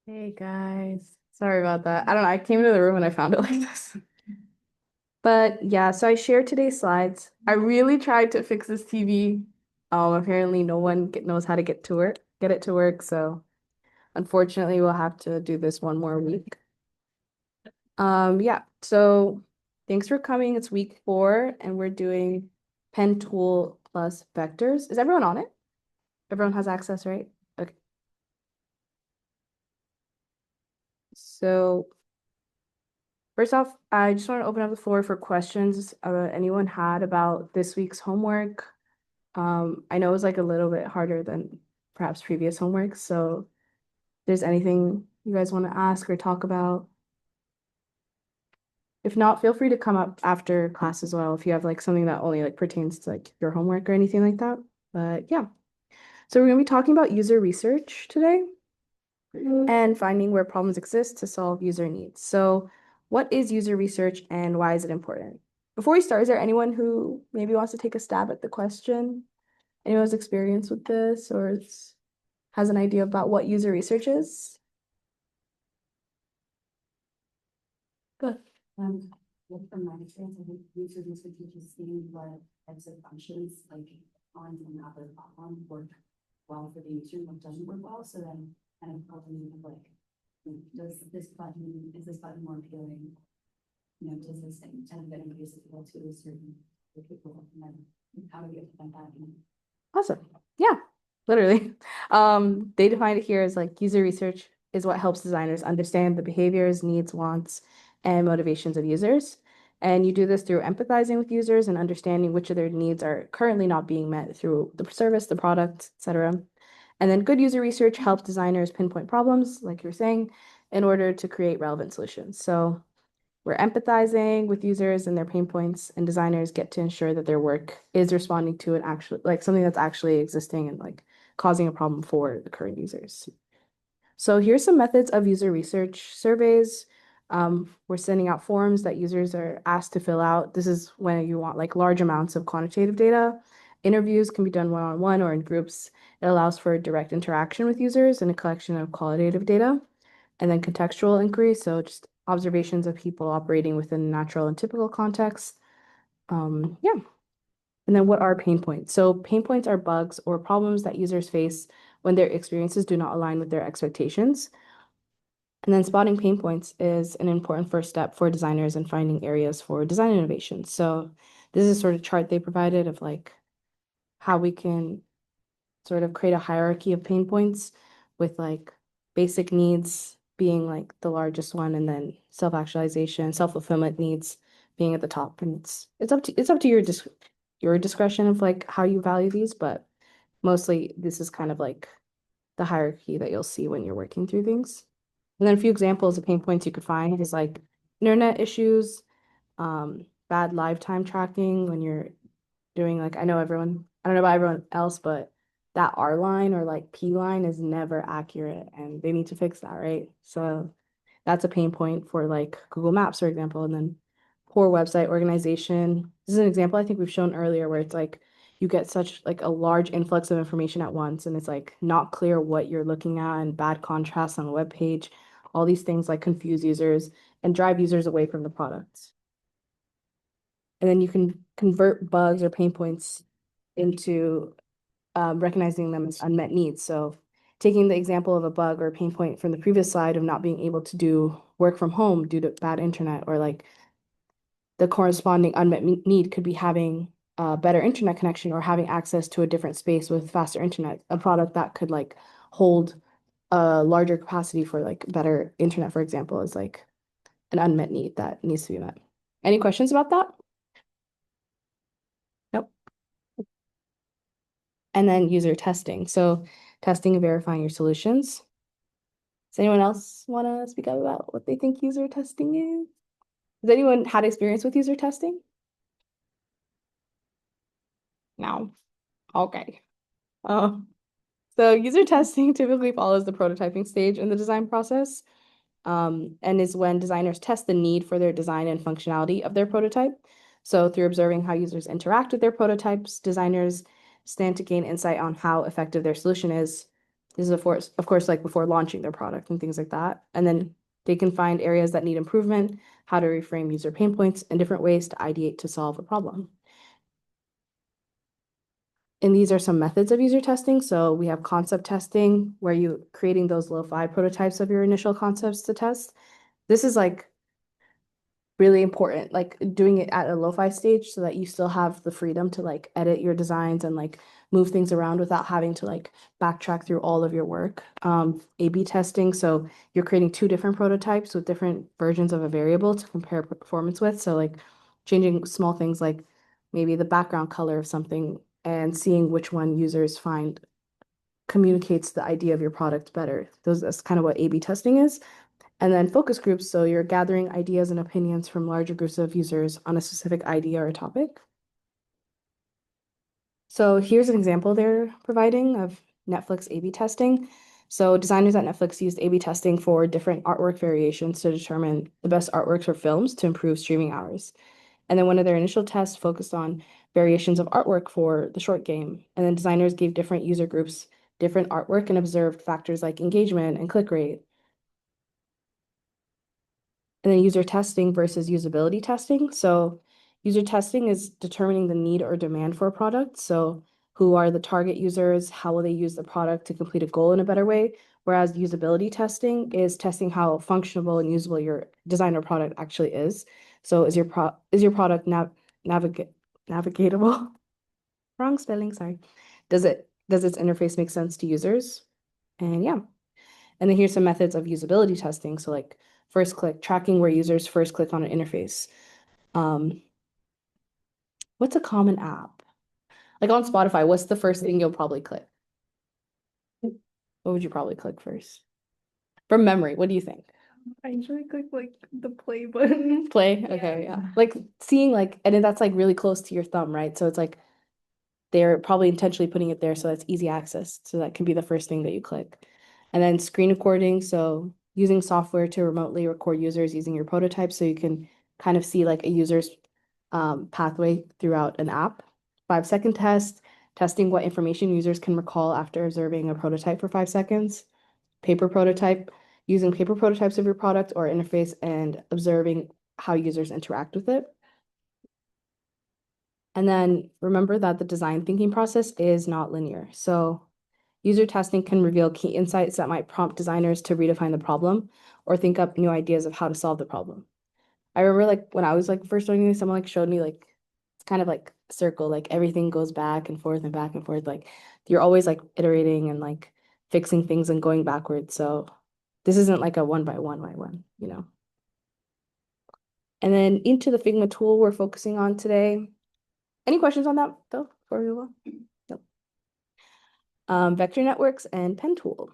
Hey guys, sorry about that. I don't know. I came into the room and I found it like this. But yeah, so I shared today's slides. I really tried to fix this TV. Apparently no one knows how to get it to work. So unfortunately, we'll have to do this one more week. Yeah. So thanks for coming. It's week 4, and we're doing pen tool plus vectors. Is everyone on it? Everyone has access, right? Okay. So first off, I just want to open up the floor for questions anyone had about this week's homework. I know it was like a little bit harder than perhaps previous homework, so if there's anything you guys want to ask or talk about. If not, feel free to come up after class as well if you have like something that only like pertains to like your homework or anything like that. But yeah, so we're gonna be talking about user research today and finding where problems exist to solve user needs. So, what is user research and why is it important? Before we start, is there anyone who maybe wants to take a stab at the question? Anyone has experience with this or has an idea about what user research is? Good. Um, well, from my experience, I think user research is just seeing what types of functions like on and other platform work well for the user and what doesn't work well. So then kind of helping of like, is this button more appealing? Does this thing and then increase appeal to a certain people and then how do we implement that? Awesome. Yeah, literally. They define it here as like user research is what helps designers understand the behaviors, needs, wants, and motivations of users. And you do this through empathizing with users and understanding which of their needs are currently not being met through the service, the product, etc. And then good user research helps designers pinpoint problems, like you're saying, in order to create relevant solutions. So we're empathizing with users and their pain points, and designers get to ensure that their work is responding to an actual, like something that's actually existing and like causing a problem for the current users. So here's some methods of user research surveys. We're sending out forms that users are asked to fill out. This is when you want like large amounts of quantitative data. Interviews can be done one-on-one or in groups. It allows for direct interaction with users and a collection of qualitative data. And then contextual inquiry, so just observations of people operating within natural and typical contexts. Yeah. And then what are pain points? So pain points are bugs or problems that users face when their experiences do not align with their expectations. And then spotting pain points is an important first step for designers in finding areas for design innovation. So this is a sort of chart they provided of like how we can sort of create a hierarchy of pain points with like basic needs being like the largest one and then self-actualization, self-fulfillment needs being at the top. And it's up to your discretion of like how you value these, but mostly this is kind of like the hierarchy that you'll see when you're working through things. And then a few examples of pain points you could find is like internet issues, bad live time tracking when you're doing like I don't know about everyone else, but that R line or like P line is never accurate and they need to fix that, right? So that's a pain point for like Google Maps, for example, and then poor website organization. This is an example I think we've shown earlier where it's like you get such like a large influx of information at once and it's like not clear what you're looking at and bad contrast on a web page. All these things like confuse users and drive users away from the product. And then you can convert bugs or pain points into recognizing them as unmet needs. So taking the example of a bug or pain point from the previous slide of not being able to do work from home due to bad internet, or like the corresponding unmet need could be having a better internet connection or having access to a different space with faster internet, a product that could like hold a larger capacity for like better internet, for example, is like an unmet need that needs to be met. Any questions about that? Nope. And then user testing. So testing and verifying your solutions. Does anyone else want to speak up about what they think user testing is? Has anyone had experience with user testing? No. Okay. Uh, so user testing typically follows the prototyping stage in the design process, and is when designers test the need for their design and functionality of their prototype. So through observing how users interact with their prototypes, designers stand to gain insight on how effective their solution is. This is of course, like before launching their product and things like that. And then they can find areas that need improvement, how to reframe user pain points, and different ways to ideate to solve a problem. And these are some methods of user testing. So we have concept testing, where you creating those lo-fi prototypes of your initial concepts to test. This is like really important, like doing it at a lo-fi stage so that you still have the freedom to like edit your designs and like move things around without having to like backtrack through all of your work. A/B testing, so you're creating two different prototypes with different versions of a variable to compare performance with. So like changing small things like maybe the background color of something and seeing which one users find communicates the idea of your product better. That's kind of what A/B testing is. And then focus groups, so you're gathering ideas and opinions from larger groups of users on a specific idea or a topic. So here's an example they're providing of Netflix A/B testing. So designers at Netflix used A/B testing for different artwork variations to determine the best artworks for films to improve streaming hours. And then one of their initial tests focused on variations of artwork for the short game. And then designers gave different user groups different artwork and observed factors like engagement and click rate. And then user testing versus usability testing. So user testing is determining the need or demand for a product. So who are the target users? How will they use the product to complete a goal in a better way? Whereas usability testing is testing how functional and usable your design or product actually is. So is your product navigatable? Wrong spelling, sorry. Does its interface make sense to users? And yeah. And then here's some methods of usability testing. So like first click, tracking where users first click on an interface. Um, what's a common app? Like on Spotify, what's the first thing you'll probably click? What would you probably click first? From memory, what do you think? I usually click like the play button. Play? Okay, yeah. Like seeing like, and then that's like really close to your thumb, right? So it's like they're probably intentionally putting it there so that's easy access. So that can be the first thing that you click. And then screen recording, so using software to remotely record users using your prototype so you can kind of see like a user's pathway throughout an app. 5-second test, testing what information users can recall after observing a prototype for 5 seconds. Paper prototype, using paper prototypes of your product or interface and observing how users interact with it. And then remember that the design thinking process is not linear. So user testing can reveal key insights that might prompt designers to redefine the problem or think up new ideas of how to solve the problem. I remember like when I was like first learning this, someone like showed me like it's kind of like a circle, like everything goes back and forth and back and forth. Like you're always like iterating and like fixing things and going backwards. So this isn't like a one by one, you know. And then into the Figma tool we're focusing on today. Any questions on that though before we move on? No. Vector networks and pen tool.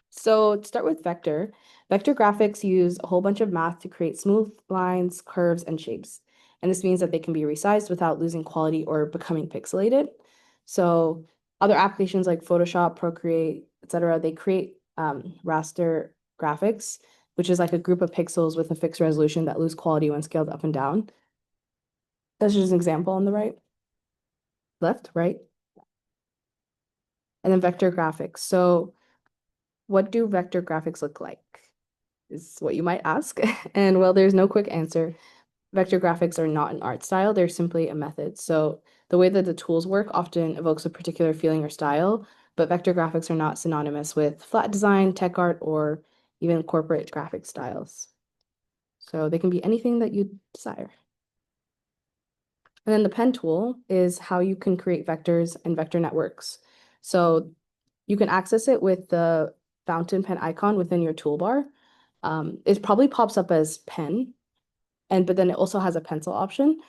So to start with vector, vector graphics use a whole bunch of math to create smooth lines, curves, and shapes. And this means that they can be resized without losing quality or becoming pixelated. So other applications like Photoshop, Procreate, etc., they create raster graphics, which is like a group of pixels with a fixed resolution that lose quality when scaled up and down. That's just an example on the right. Left, right. And then vector graphics. So what do vector graphics look like? Is what you might ask. And well, there's no quick answer. Vector graphics are not an art style, they're simply a method. So the way that the tools work often evokes a particular feeling or style, but vector graphics are not synonymous with flat design, tech art, or even corporate graphic styles. So they can be anything that you desire. And then the pen tool is how you can create vectors and vector networks. So you can access it with the fountain pen icon within your toolbar. It probably pops up as pen, but then it also has a pencil option.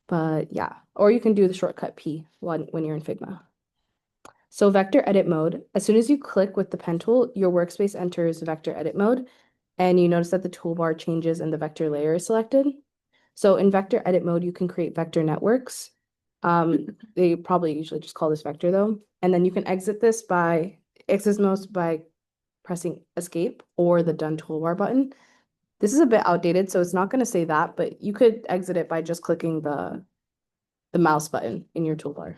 But yeah, or you can do the shortcut P when you're in Figma. So vector edit mode, as soon as you click with the pen tool, your workspace enters vector edit mode, and you notice that the toolbar changes and the vector layer is selected. So in vector edit mode, you can create vector networks. They probably usually just call this vector though. And then you can exit most by pressing escape or the done toolbar button. This is a bit outdated, so it's not going to say that, but you could exit it by just clicking the mouse button in your toolbar.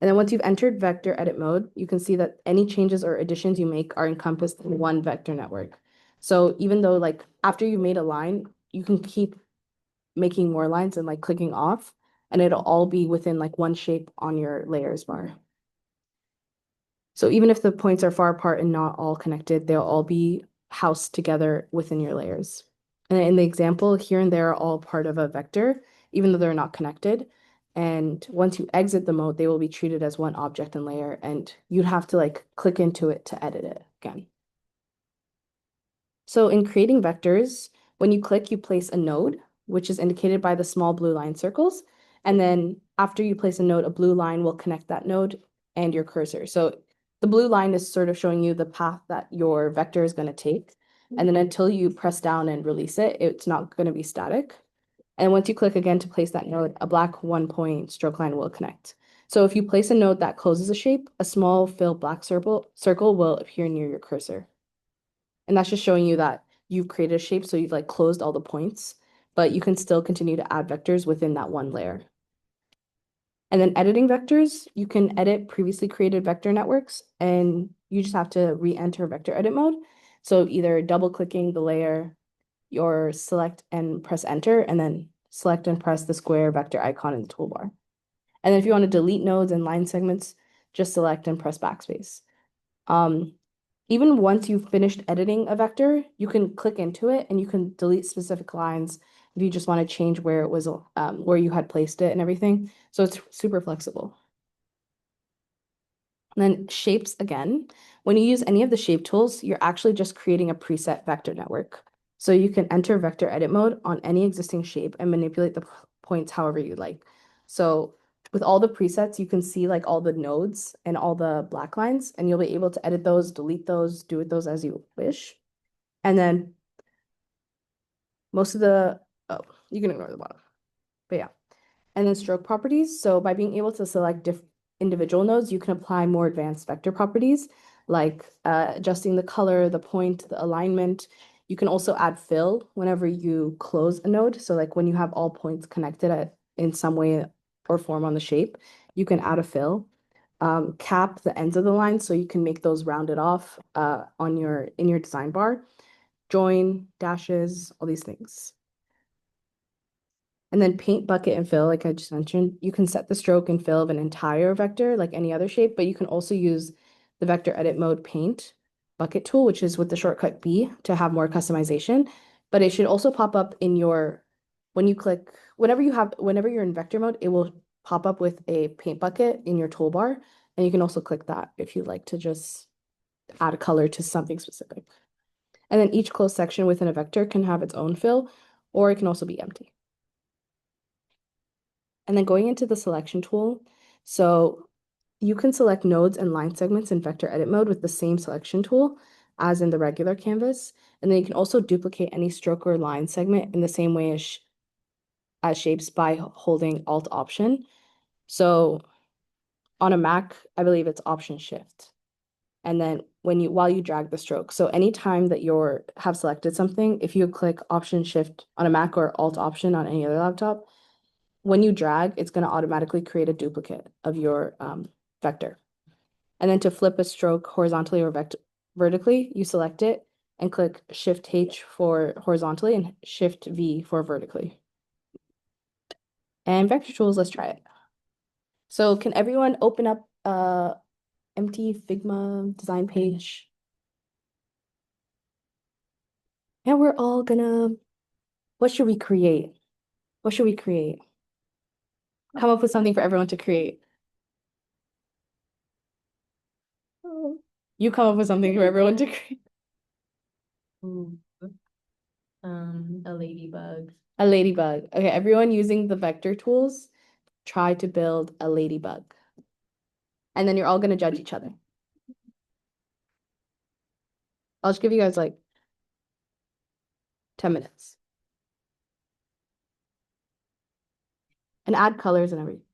And then once you've entered vector edit mode, you can see that any changes or additions you make are encompassed in one vector network. So even though like after you made a line, you can keep making more lines and like clicking off, and it'll all be within like one shape on your layers bar. So even if the points are far apart and not all connected, they'll all be housed together within your layers. And in the example, here and there are all part of a vector, even though they're not connected. And once you exit the mode, they will be treated as one object and layer, and you'd have to like click into it to edit it again. So in creating vectors, when you click, you place a node, which is indicated by the small blue line circles. And then after you place a node, a blue line will connect that node and your cursor. So the blue line is sort of showing you the path that your vector is going to take. And then until you press down and release it, it's not going to be static. And once you click again to place that node, a black 1-point stroke line will connect. So if you place a node that closes a shape, a small fill black circle will appear near your cursor. And that's just showing you that you've created a shape, so you've like closed all the points, but you can still continue to add vectors within that one layer. And then editing vectors, you can edit previously created vector networks, and you just have to re-enter vector edit mode. So either double clicking the layer, or select and press enter, and then select and press the square vector icon in the toolbar. And then if you want to delete nodes and line segments, just select and press backspace. Even once you've finished editing a vector, you can click into it and you can delete specific lines if you just want to change where it was, where you had placed it and everything. So it's super flexible. And then shapes again. When you use any of the shape tools, you're actually just creating a preset vector network. So you can enter vector edit mode on any existing shape and manipulate the points however you like. So with all the presets, you can see like all the nodes and all the black lines, and you'll be able to edit those, delete those, do with those as you wish. And then most of the, oh, you can ignore the bottom, but yeah. And then stroke properties. So by being able to select individual nodes, you can apply more advanced vector properties like adjusting the color, the point, the alignment. You can also add fill whenever you close a node. So like when you have all points connected in some way or form on the shape, you can add a fill. Cap the ends of the line so you can make those rounded off in your design bar. Join, dashes, all these things. And then paint, bucket, and fill, like I just mentioned, you can set the stroke and fill of an entire vector like any other shape, but you can also use the vector edit mode paint bucket tool, which is with the shortcut B to have more customization. But it should also pop up in your, when you click, whenever you're in vector mode, it will pop up with a paint bucket in your toolbar. And you can also click that if you'd like to just add a color to something specific. And then each closed section within a vector can have its own fill, or it can also be empty. And then going into the selection tool, so you can select nodes and line segments in vector edit mode with the same selection tool as in the regular canvas. And then you can also duplicate any stroke or line segment in the same way as shapes by holding Alt Option. So on a Mac, I believe it's Option Shift. And then while you drag the stroke. So anytime that you have selected something, if you click Option Shift on a Mac or Alt Option on any other laptop, when you drag, it's going to automatically create a duplicate of your vector. And then to flip a stroke horizontally or vertically, you select it and click Shift H for horizontally and Shift V for vertically. And vector tools, let's try it. So can everyone open up empty Figma design page? And we're all gonna, what should we create? What should we create? Come up with something for everyone to create. You come up with something for everyone to create. Ooh. A ladybug. A ladybug. Okay, everyone using the vector tools, try to build a ladybug. And then you're all gonna judge each other. I'll just give you guys like 10 minutes. And add colors and everything.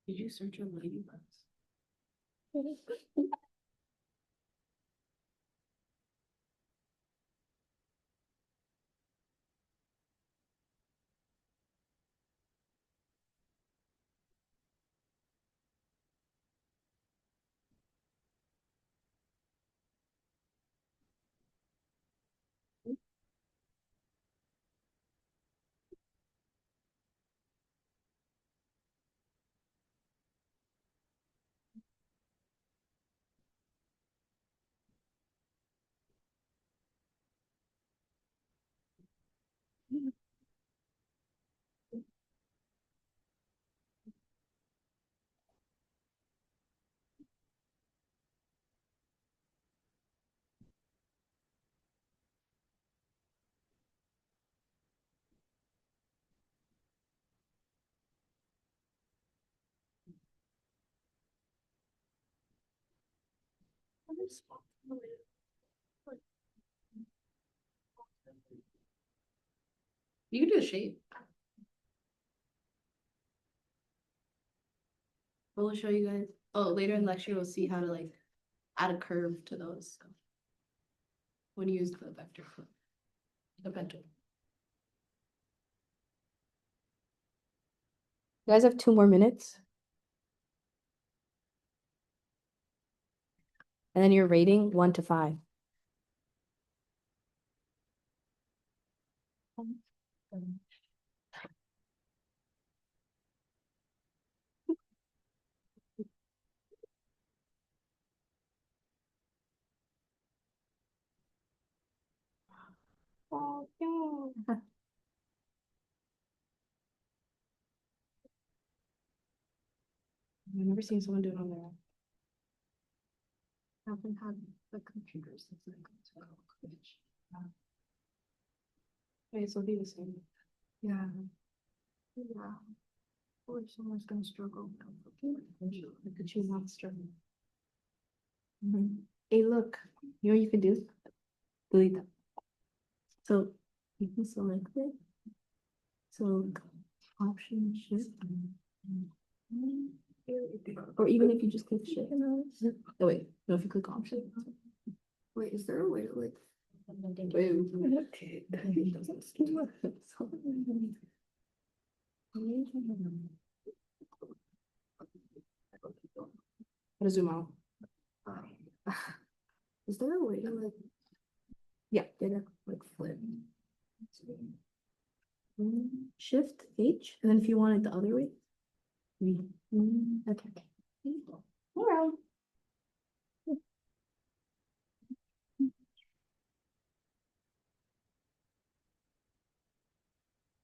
Did you search on ladybugs? You can do the shape. We'll show you guys. Oh, later in lecture, we'll see how to like add a curve to those. When you use the vector flip, the vector. You guys have 2 more minutes. And then you're rating 1 to 5. Oh, no. I've never seen someone do it on their own. I haven't had the computers since I got to college. Okay, so it'll be the same. Yeah. Yeah. Or someone's gonna struggle. Look at you not struggling. Hey, look, you know what you can do? Delete them. So you can select it. So option shift. Or even if you just click shift. Oh wait, no, if you click option. Wait, is there a way to like? Okay. How to zoom out? Is there a way to like? Yeah. Get it like flip? Shift H, and then if you want it the other way. Okay. Around.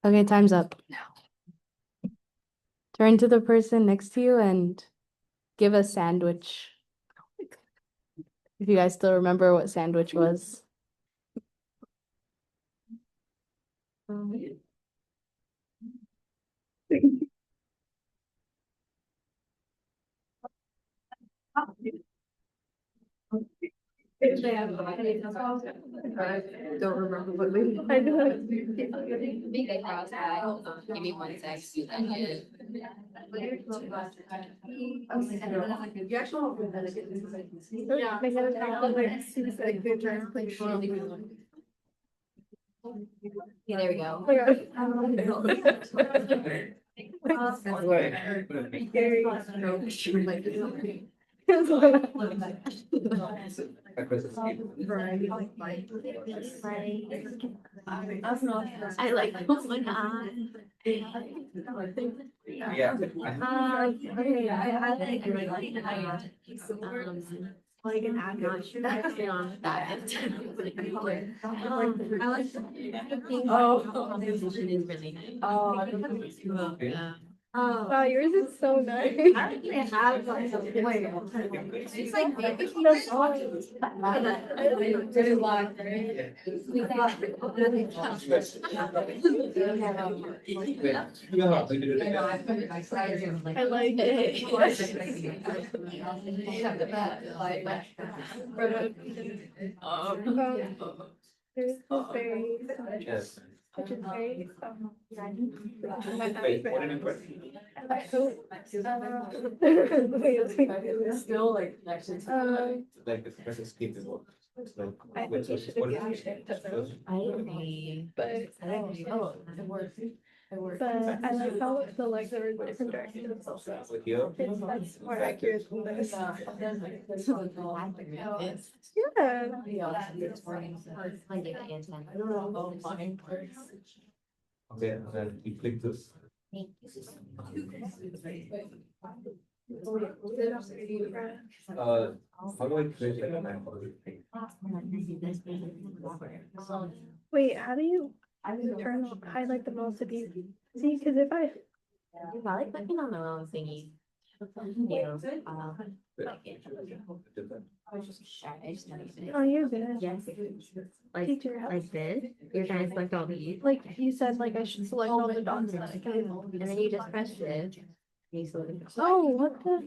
Okay, time's up. Turn to the person next to you and give a sandwich. If you guys still remember what sandwich was. Don't remember what we. I know. Give me 1 sec. You actually. Yeah, there we go. I like one eye. Yeah. Okay, I had like an ad. Actually on that. I like. Oh, this is really nice. Oh. Yeah. Oh. Wow, yours is so nice. I don't think I have like a way. It's like maybe he does all. I like it. There's the face. Yes. which is very Wait, what did you put? Still like connections. Like, it's press escape is what? Like, I think you should have used it to those, I agree. but I agree. Oh, it worked. It worked. but I like how the legs are in different directions also. Like here? That's more accurate than this. Yeah. I give it a 10. I don't know about mine. Okay, and then you click this. Thank How do I create like a map? Wait, how do you highlight the most of you? See, because if I I like clicking on the wrong thingy. Yeah. I just don't even. oh you're good. Yes. Like, Teacher help. like this, you're trying to select all these. Like you said, like I should select all the dots that I can. And then you just press shift. You select. Oh, what the?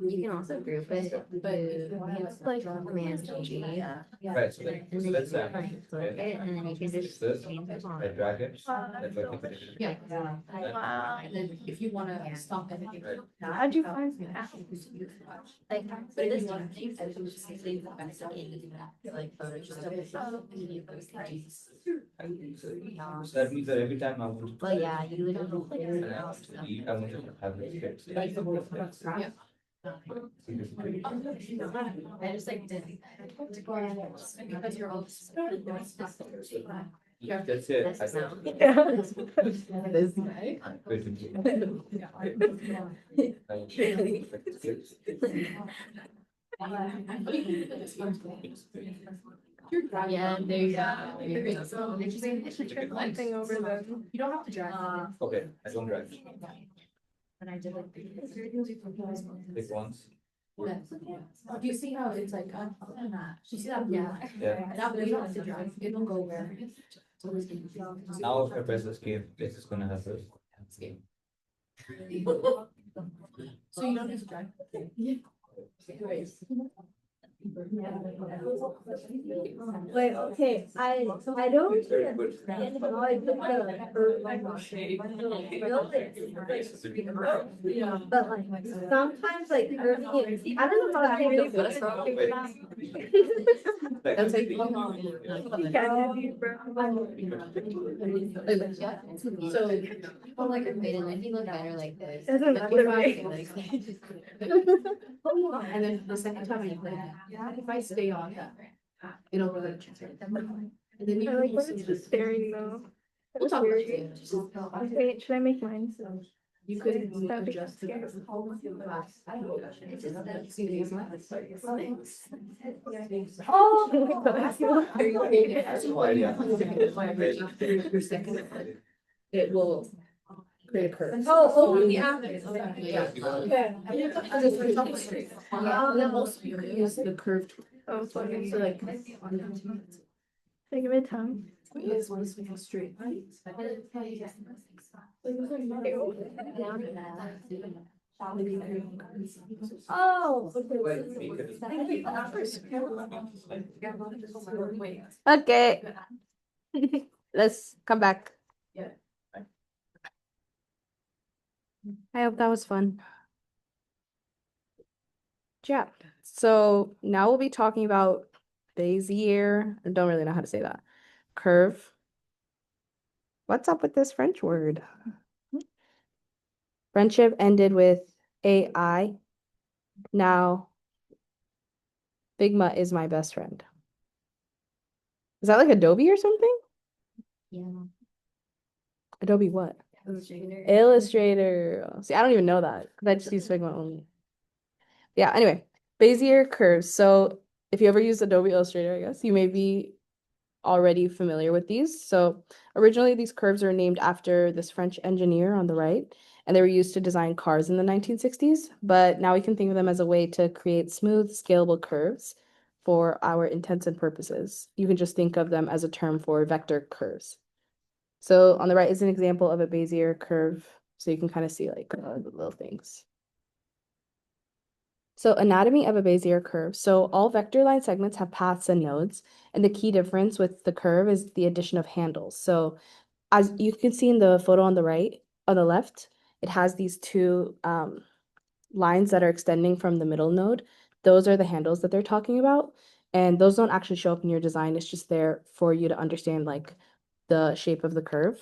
You can also group it, but Like Command G. Right, so like, And then you let's can say. select it, and then you can just This, change the I font. drag it. That's then so I click it. Yeah. Wow. And then if you wanna stop anything. How'd you find that? Like, but this one, like, So that means that every time I want to. But yeah, you literally click And it I out. want to delete, I want to have it fixed. Yeah. I just like did. Because you're all. Yeah, that's it. I That's don't- This guy. Yeah, there you go. So One thing over them. You don't have to drag. Okay, I don't drag. And I did like. Click once. Do you see how it's like, you see that? Yeah. Yeah. That way you don't have to drag, it'll go where. Now if I press escape, it's just gonna have this. So you don't need to drag. Wait, okay, I don't. Very good. But like, sometimes like curving it, I don't know how to make Like, That's like. So, people like it made it like you look better like this. Doesn't But matter. if And then the second time you play, if I stay on that, it'll really. And then you I can like when use it's just staring though. We'll talk about it. Wait, should I make mine? You could That'd be adjust. scary. Oh. no idea. Your second, it will create a curve. Oh, yeah. Yeah. Yeah. And then also you can use the curved. Oh, funny. So like. Think of it, tongue. Is one straight. Oh. Okay. Let's come back. Yeah. I hope that was fun. Yeah. So now we'll be talking about bezier. I don't really know how to say that. Curve. What's up with this French word? Friendship ended with AI. Now, Figma is my best friend. Is that like Adobe or something? Yeah. Adobe what? Illustrator. See, I don't even know that because I just use Figma only. Yeah, anyway, Bezier curves. So if you ever use Adobe Illustrator, I guess, you may be already familiar with these. So originally these curves are named after this French engineer on the right, and they were used to design cars in the 1960s. But now we can think of them as a way to create smooth, scalable curves for our intents and purposes. You can just think of them as a term for vector curves. So on the right is an example of a Bezier curve. So you can kind of see like the little things. So anatomy of a Bezier curve. So all vector line segments have paths and nodes, and the key difference with the curve is the addition of handles. So as you can see in the photo on the left, it has these two lines that are extending from the middle node. Those are the handles that they're talking about, and those don't actually show up in your design. It's just there for you to understand like the shape of the curve.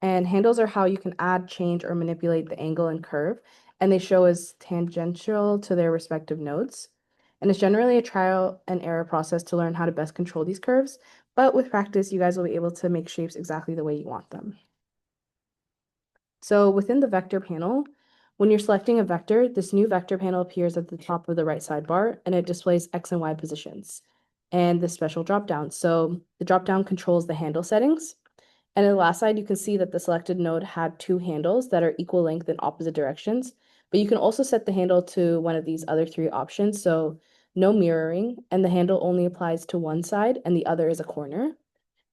And handles are how you can add, change, or manipulate the angle and curve, and they show as tangential to their respective nodes. And it's generally a trial and error process to learn how to best control these curves, but with practice, you guys will be able to make shapes exactly the way you want them. So within the vector panel, when you're selecting a vector, this new vector panel appears at the top of the right sidebar, and it displays X and Y positions and the special dropdown. So the dropdown controls the handle settings. And on the last side, you can see that the selected node had two handles that are equal length in opposite directions, but you can also set the handle to one of these other three options. So no mirroring, and the handle only applies to one side and the other is a corner.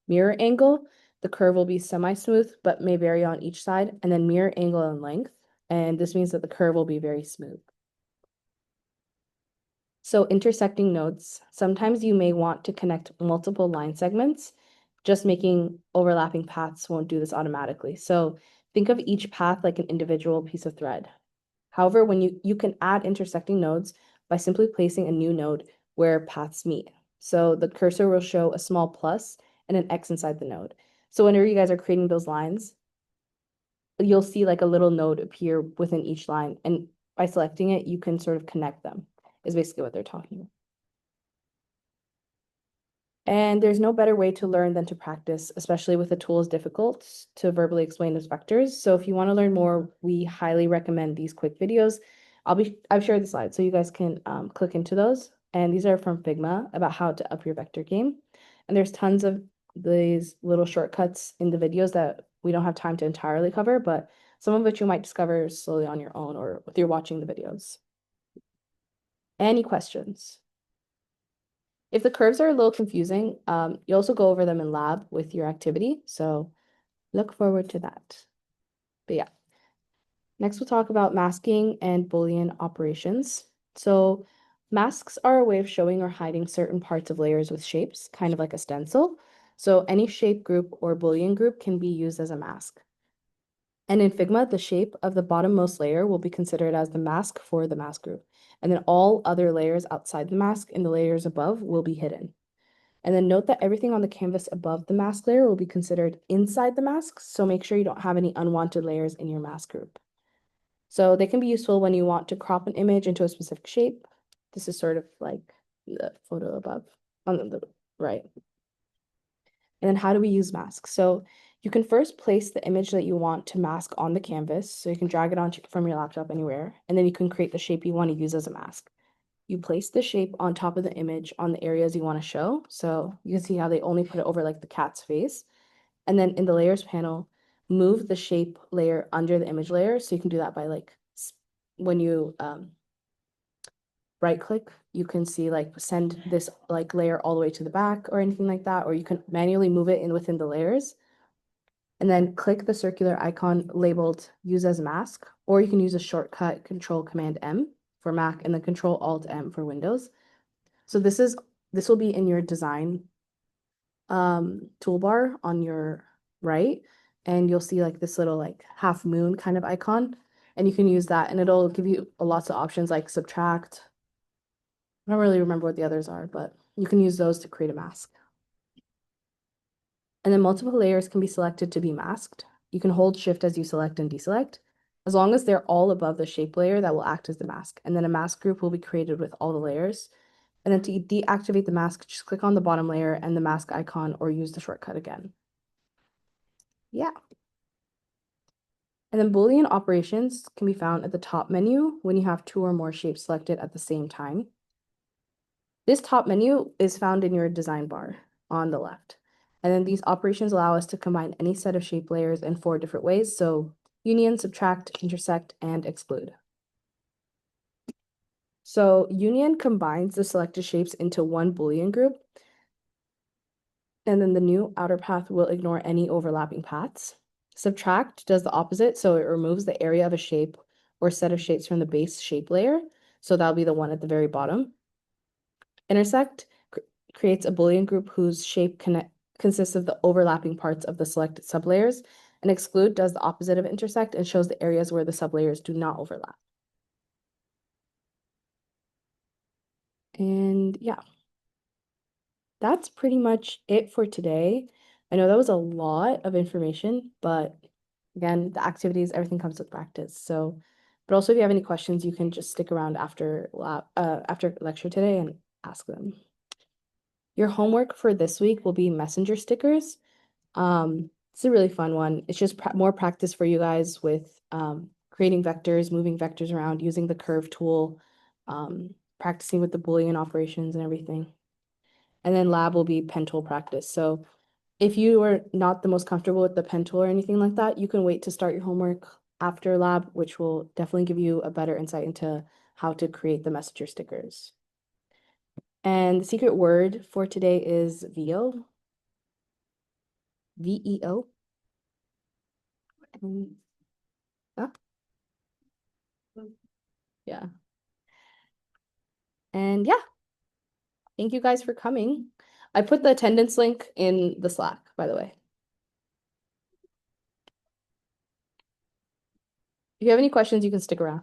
Mirror angle, the curve will be semi-smooth, but may vary on each side, and then mirror angle and length. And this means that the curve will be very smooth. So intersecting nodes, sometimes you may want to connect multiple line segments. Just making overlapping paths won't do this automatically. So think of each path like an individual piece of thread. However, when you can add intersecting nodes by simply placing a new node where paths meet. So the cursor will show a small plus and an X inside the node. So whenever you guys are creating those lines, you'll see like a little node appear within each line. And by selecting it, you can sort of connect them, is basically what they're talking about. And there's no better way to learn than to practice, especially with a tool as difficult to verbally explain as vectors. So if you want to learn more, we highly recommend these quick videos. I've shared the slides, so you guys can click into those. And these are from Figma about how to up your vector game. And there's tons of these little shortcuts in the videos that we don't have time to entirely cover, but some of which you might discover slowly on your own or if you're watching the videos. Any questions? If the curves are a little confusing, you also go over them in lab with your activity. So look forward to that. But yeah, next we'll talk about masking and Boolean operations. So masks are a way of showing or hiding certain parts of layers with shapes, kind of like a stencil. So any shape group or Boolean group can be used as a mask. And in Figma, the shape of the bottommost layer will be considered as the mask for the mask group. And then all other layers outside the mask in the layers above will be hidden. And then note that everything on the canvas above the mask layer will be considered inside the mask, so make sure you don't have any unwanted layers in your mask group. So they can be useful when you want to crop an image into a specific shape. This is sort of like the photo above on the right. And then how do we use masks? So you can first place the image that you want to mask on the canvas. So you can drag it on from your laptop anywhere, and then you can create the shape you want to use as a mask. You place the shape on top of the image on the areas you want to show. So you can see how they only put it over like the cat's face. And then in the layers panel, move the shape layer under the image layer. So you can do that by like when you right click, you can see like send this like layer all the way to the back or anything like that, or you can manually move it in within the layers. And then click the circular icon labeled use as mask, or you can use a shortcut Control Command M for Mac and then Control Alt M for Windows. So this will be in your design toolbar on your right, and you'll see like this little like half moon kind of icon, and you can use that and it'll give you lots of options like subtract. I don't really remember what the others are, but you can use those to create a mask. And then multiple layers can be selected to be masked. You can hold shift as you select and deselect, as long as they're all above the shape layer that will act as the mask. And then a mask group will be created with all the layers. And then to deactivate the mask, just click on the bottom layer and the mask icon or use the shortcut again. Yeah. And then Boolean operations can be found at the top menu when you have two or more shapes selected at the same time. This top menu is found in your design bar on the left. And then these operations allow us to combine any set of shape layers in 4 different ways. So union, subtract, intersect, and exclude. So union combines the selected shapes into one Boolean group. And then the new outer path will ignore any overlapping paths. Subtract does the opposite, so it removes the area of a shape or set of shapes from the base shape layer. So that'll be the one at the very bottom. Intersect creates a Boolean group whose shape consists of the overlapping parts of the selected sublayers, and exclude does the opposite of intersect and shows the areas where the sublayers do not overlap. And yeah, that's pretty much it for today. I know that was a lot of information, but again, the activities, everything comes with practice. So, but also if you have any questions, you can just stick around after lecture today and ask them. Your homework for this week will be messenger stickers. It's a really fun one. It's just more practice for you guys with creating vectors, moving vectors around, using the curve tool, practicing with the Boolean operations and everything. And then lab will be pen tool practice. So if you are not the most comfortable with the pen tool or anything like that, you can wait to start your homework after lab, which will definitely give you a better insight into how to create the messenger stickers. And the secret word for today is VEO. VEO. And yeah. And yeah, thank you guys for coming. I put the attendance link in the Slack, by the way. If you have any questions, you can stick around.